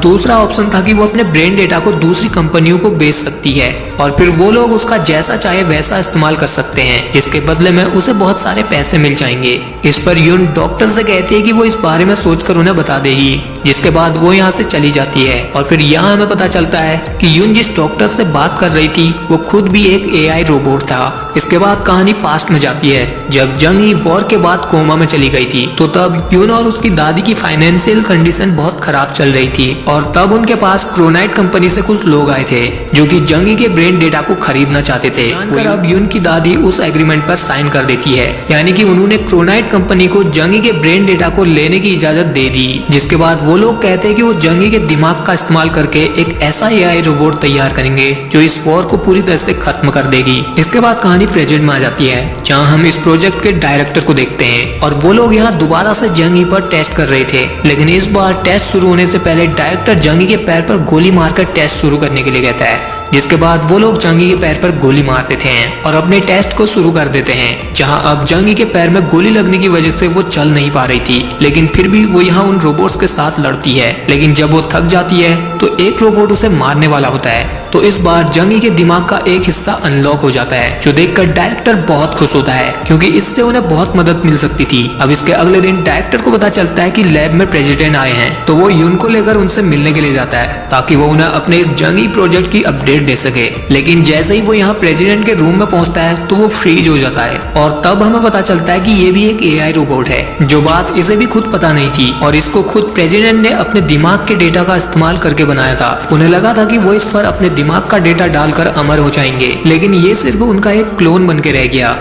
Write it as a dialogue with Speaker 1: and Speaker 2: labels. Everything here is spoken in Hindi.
Speaker 1: दूसरा ऑप्शन था कि वो अपने ब्रेन डेटा को दूसरी कंपनियों को बेच सकती है और फिर वो लोग उसका जैसा चाहे वैसा इस्तेमाल कर सकते हैं, जिसके बदले में उसे बहुत सारे पैसे मिल जाएंगे। इस पर यून डॉक्टर से कहती है कि वो इस बारे में सोचकर उन्हें बता देगी, जिसके बाद वो यहाँ से चली जाती है। और फिर यहाँ हमें पता चलता है कि यून जिस डॉक्टर से बात कर रही थी वो खुद भी एक एआई रोबोट था। इसके बाद कहानी पास्ट में जाती है, जब जंग ही वॉर के बाद कोमा में चली गई थी। तो तब यून और उसकी दादी की फाइनेंशियल कंडीशन बहुत खराब चल रही थी और तब उनके पास क्रोनाइट कंपनी से कुछ लोग आए थे जो कि जंगी के ब्रेन डेटा को खरीदना चाहते थे। जानकर अब यून की दादी उस एग्रीमेंट पर साइन कर देती है, यानी कि उन्होंने क्रोनाइट कंपनी को जंगी के ब्रेन डेटा को लेने की इजाजत दे दी। जिसके बाद वो लोग कहते हैं कि वो जंगी के दिमाग का इस्तेमाल करके एक ऐसा एआई रोबोट तैयार करेंगे जो इस वॉर को पूरी तरह से खत्म कर देगी। इसके बाद कहानी प्रेजेंट में आ जाती है, जहां हम इस प्रोजेक्ट के डायरेक्टर को देखते हैं और वो लोग यहाँ दोबारा से जंगी पर टेस्ट कर रहे थे। लेकिन इस बार टेस्ट शुरू होने से पहले डायरेक्टर जंगी के पैर पर गोली मारकर टेस्ट शुरू करने के लिए कहता है, जिसके बाद वो लोग जंगी के पैर पर गोली मार देते हैं और अपने टेस्ट को शुरू कर देते हैं। जहां अब जंगी के पैर में गोली लगने की वजह से वो चल नहीं पा रही थी, लेकिन फिर भी वो यहाँ उन रोबोट्स के साथ लड़ती है। लेकिन जब वो थक जाती है तो एक रोबोट उसे मारने वाला होता है। तो इस बार जंगी के दिमाग का एक हिस्सा अनलॉक हो जाता है, जो देखकर डायरेक्टर बहुत खुश होता है क्योंकि इससे उन्हें बहुत मदद मिल सकती थी। अब इसके अगले दिन डायरेक्टर को पता चलता है कि लैब में प्रेसिडेंट आए हैं, तो वो यून को लेकर उनसे मिलने के लिए जाता है ताकि वो उन्हें अपने इस जंगी प्रोजेक्ट की अपडेट दे सके। लेकिन जैसे ही वो यहाँ प्रेसिडेंट के रूम में पहुंचता है तो वो फ्रीज हो जाता है और तब हमें पता चलता है कि ये भी एक एआई रोबोट है, जो बात इसे भी खुद पता नहीं थी और इसको खुद प्रेसिडेंट ने अपने दिमाग के डेटा का इस्तेमाल करके बनाया था। उन्हें लगा था कि वो इस पर अपने दिमाग का डेटा डालकर अमर हो जाएंगे, लेकिन ये सिर्फ उनका एक क्लोन बन के रह गया।